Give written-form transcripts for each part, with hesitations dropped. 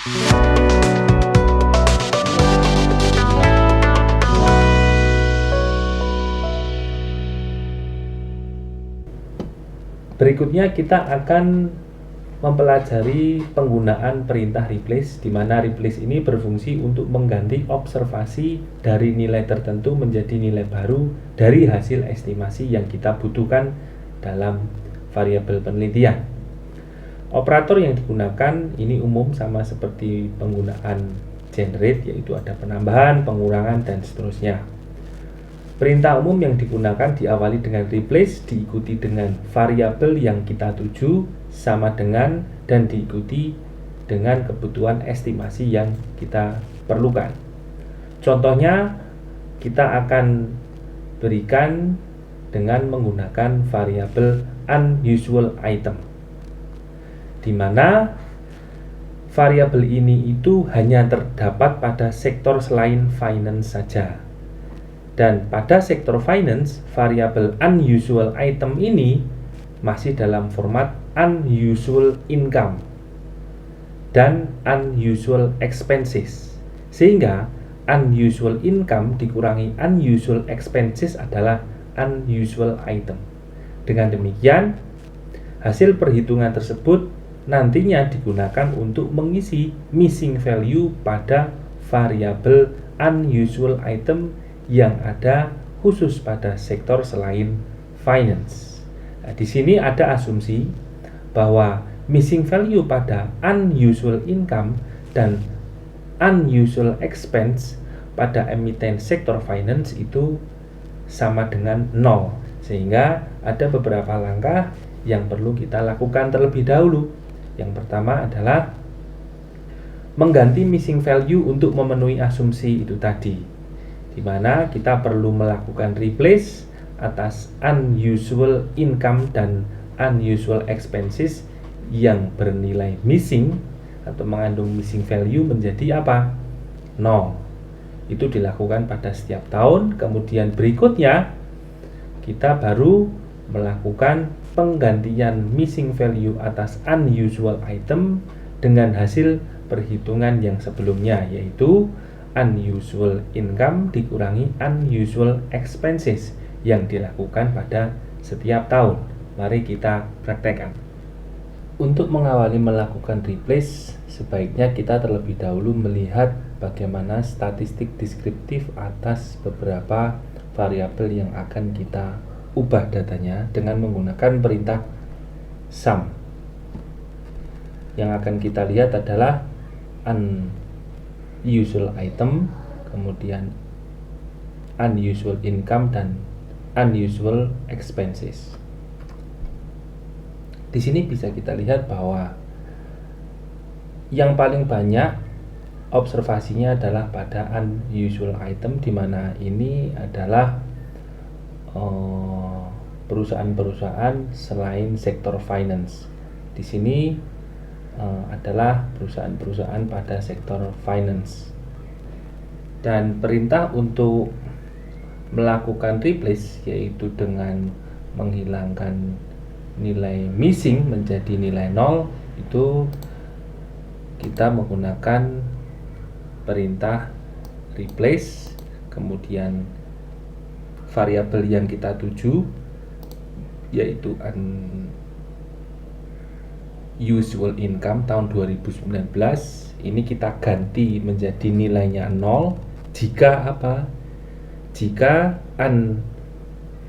Berikutnya kita akan mempelajari penggunaan perintah replace, di mana replace ini berfungsi untuk mengganti observasi dari nilai tertentu menjadi nilai baru dari hasil estimasi yang kita butuhkan dalam variabel penelitian. Operator yang digunakan ini umum sama seperti penggunaan generate, yaitu ada penambahan, pengurangan, dan seterusnya. Perintah umum yang digunakan diawali dengan replace, diikuti dengan variabel yang kita tuju sama dengan, dan diikuti dengan kebutuhan estimasi yang kita perlukan. Contohnya kita akan berikan dengan menggunakan variabel unusual item, di mana variabel ini itu hanya terdapat pada sektor selain finance saja. Dan pada sektor finance, variabel unusual item ini masih dalam format unusual income dan unusual expenses. Sehingga unusual income dikurangi unusual expenses adalah unusual item. Dengan demikian, hasil perhitungan tersebut nantinya digunakan untuk mengisi missing value pada variabel unusual item yang ada khusus pada sektor selain finance. Nah, di sini ada asumsi bahwa missing value pada unusual income dan unusual expense pada emiten sektor finance itu sama dengan 0, sehingga ada beberapa langkah yang perlu kita lakukan terlebih dahulu. Yang pertama adalah mengganti missing value untuk memenuhi asumsi itu tadi, di mana kita perlu melakukan replace atas unusual income dan unusual expenses yang bernilai missing atau mengandung missing value menjadi apa? 0. Itu dilakukan pada setiap tahun. Kemudian berikutnya kita baru melakukan penggantian missing value atas unusual item dengan hasil perhitungan yang sebelumnya, yaitu unusual income dikurangi unusual expenses yang dilakukan pada setiap tahun. Mari kita praktekkan. Untuk mengawali melakukan replace, sebaiknya kita terlebih dahulu melihat bagaimana statistik deskriptif atas beberapa variabel yang akan kita ubah datanya dengan menggunakan perintah sum. Yang akan kita lihat adalah unusual item, kemudian unusual income, dan unusual expenses. Di sini bisa kita lihat bahwa yang paling banyak observasinya adalah pada unusual item, di mana ini adalah perusahaan-perusahaan selain sektor finance. Di sini adalah perusahaan-perusahaan pada sektor finance. Dan perintah untuk melakukan replace, yaitu dengan menghilangkan nilai missing menjadi nilai 0, itu kita menggunakan perintah replace, kemudian variabel yang kita tuju yaitu unusual income tahun 2019 ini kita ganti menjadi nilainya 0 jika apa? Jika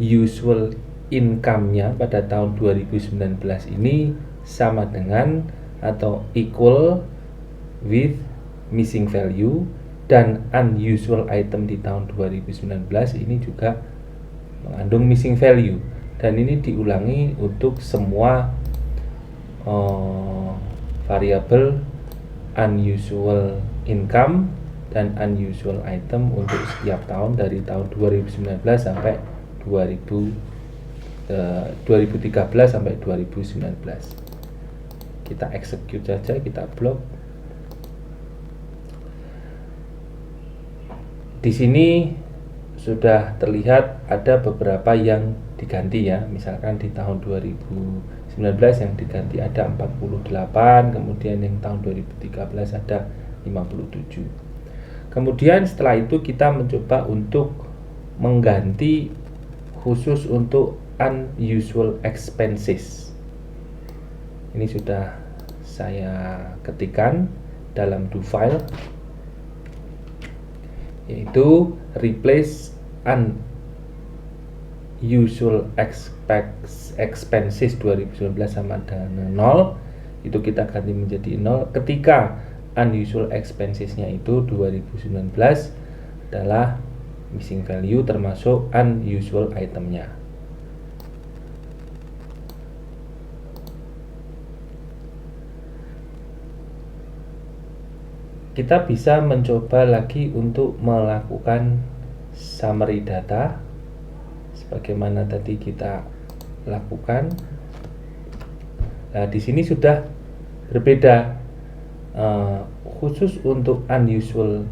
unusual income-nya pada tahun 2019 ini sama dengan atau equal with missing value, dan unusual item di tahun 2019 ini juga mengandung missing value. Dan ini diulangi untuk semua variabel unusual income dan unusual item untuk setiap tahun dari tahun 2019 sampai 2013 sampai 2019. Kita execute saja, kita blok. Di sini sudah terlihat ada beberapa yang diganti ya. Misalkan di tahun 2019 yang diganti ada 48, kemudian yang tahun 2013 ada 57. Kemudian setelah itu kita mencoba untuk mengganti khusus untuk unusual expenses. Ini sudah saya ketikkan dalam do file, yaitu replace unusual expenses 2019 sama dengan 0, itu kita ganti menjadi 0 ketika unusual expensesnya itu 2019 adalah missing value termasuk unusual itemnya. Kita bisa mencoba lagi untuk melakukan summary data sebagaimana tadi kita lakukan. Nah, di sini sudah berbeda. Khusus untuk unusual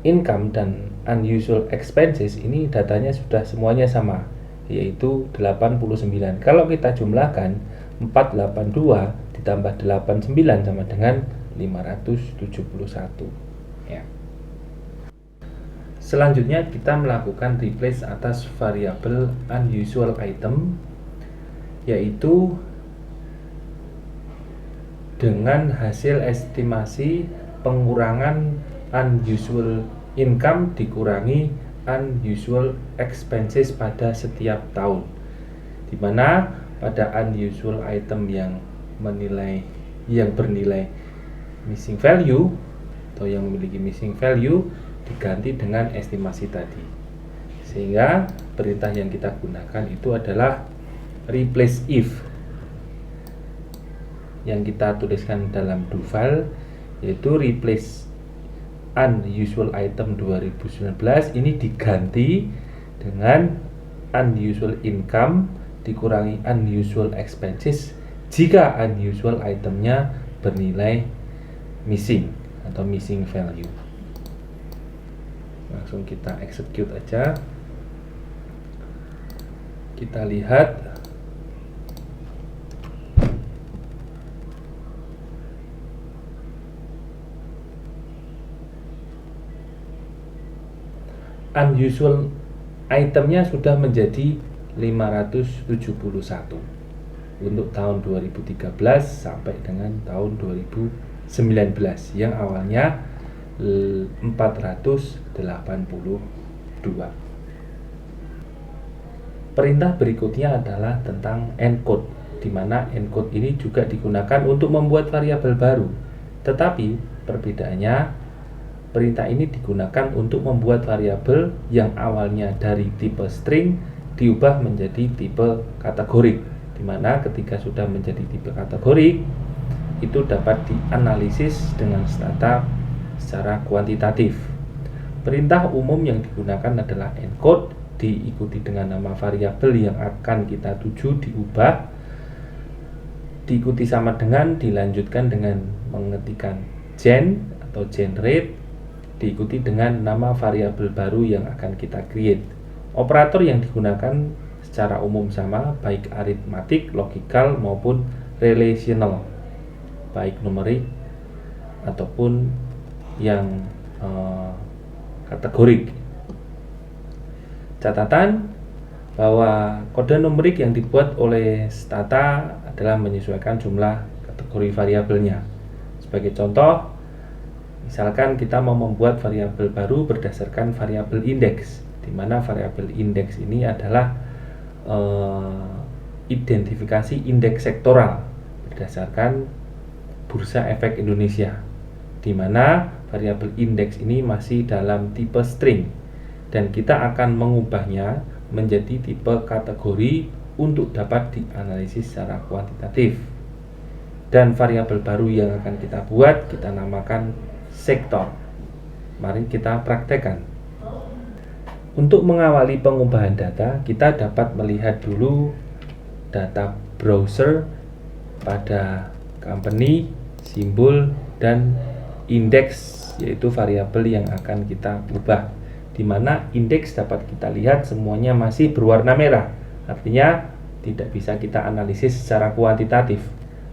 income dan unusual expenses ini datanya sudah semuanya sama, yaitu 89. Kalau kita jumlahkan 482 ditambah 89 sama dengan 571 ya. Selanjutnya kita melakukan replace atas variabel unusual item, yaitu dengan hasil estimasi pengurangan unusual income dikurangi unusual expenses pada setiap tahun, dimana pada unusual item yang bernilai missing value atau yang memiliki missing value diganti dengan estimasi tadi, sehingga perintah yang kita gunakan itu adalah replace if yang kita tuliskan dalam do file, yaitu replace unusual item 2019 ini diganti dengan unusual income dikurangi unusual expenses jika unusual itemnya bernilai missing atau missing value. Langsung kita execute aja. Kita lihat unusual itemnya sudah menjadi 571 untuk tahun 2013 sampai dengan tahun 2019 yang awalnya 482. Perintah berikutnya adalah tentang encode, di mana encode ini juga digunakan untuk membuat variabel baru. Tetapi perbedaannya, perintah ini digunakan untuk membuat variabel yang awalnya dari tipe string diubah menjadi tipe kategorik, di mana ketika sudah menjadi tipe kategorik itu dapat dianalisis dengan stata secara kuantitatif. Perintah umum yang digunakan adalah encode, diikuti dengan nama variabel yang akan kita tuju diubah, diikuti sama dengan dilanjutkan dengan mengetikkan gen atau generate, diikuti dengan nama variabel baru yang akan kita create. Operator yang digunakan secara umum sama, baik aritmatik, logikal maupun relational, baik numerik ataupun yang kategorik. Catatan bahwa kode numerik yang dibuat oleh Stata adalah menyesuaikan jumlah kategori variabelnya. Sebagai contoh, misalkan kita mau membuat variabel baru berdasarkan variabel indeks, di mana variabel indeks ini adalah identifikasi indeks sektoral berdasarkan Bursa Efek Indonesia, di mana variabel indeks ini masih dalam tipe string dan kita akan mengubahnya menjadi tipe kategori untuk dapat dianalisis secara kuantitatif. Dan variabel baru yang akan kita buat kita namakan sektor. Mari kita praktekkan. Untuk mengawali pengubahan data, kita dapat melihat dulu data browser pada company, simbol, dan indeks, yaitu variabel yang akan kita ubah, di mana indeks dapat kita lihat semuanya masih berwarna merah, artinya tidak bisa kita analisis secara kuantitatif.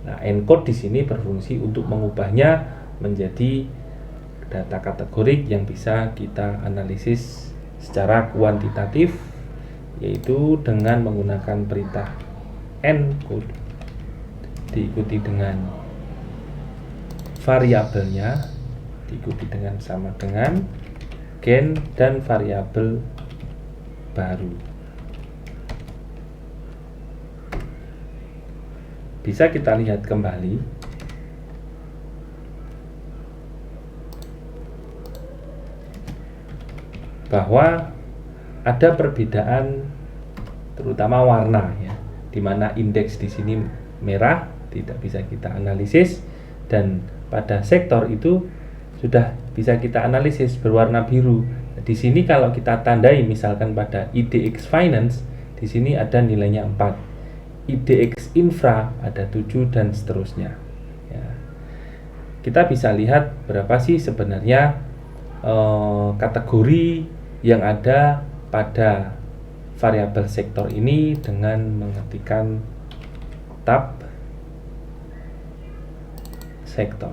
Nah, encode di sini berfungsi untuk mengubahnya menjadi data kategorik yang bisa kita analisis secara kuantitatif, yaitu dengan menggunakan perintah encode diikuti dengan variabelnya, diikuti dengan sama dengan gen dan variabel baru. Bisa kita lihat kembali bahwa ada perbedaan terutama warna ya, di mana indeks di sini merah tidak bisa kita analisis, dan pada sektor itu sudah bisa kita analisis berwarna biru. Di sini kalau kita tandai misalkan pada IDX Finance, di sini ada nilainya 4. IDX Infra ada 7 dan seterusnya. Ya. Kita bisa lihat berapa sih sebenarnya kategori yang ada pada variabel sektor ini dengan mengetikkan tab sektor.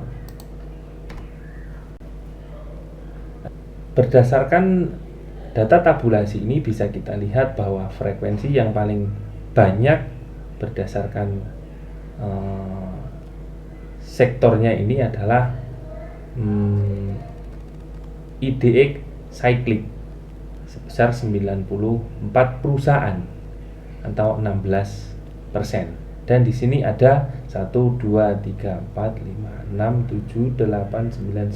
Berdasarkan data tabulasi ini bisa kita lihat bahwa frekuensi yang paling banyak berdasarkan sektornya ini adalah IDX Cyclic sebesar 94 perusahaan atau 16%. Dan di sini ada 1 2 3 4 5 6 7 8 9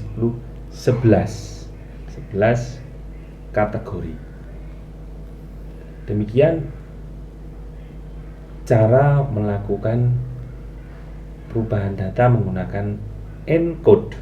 10 11 kategori. Demikian cara melakukan perubahan data menggunakan encode.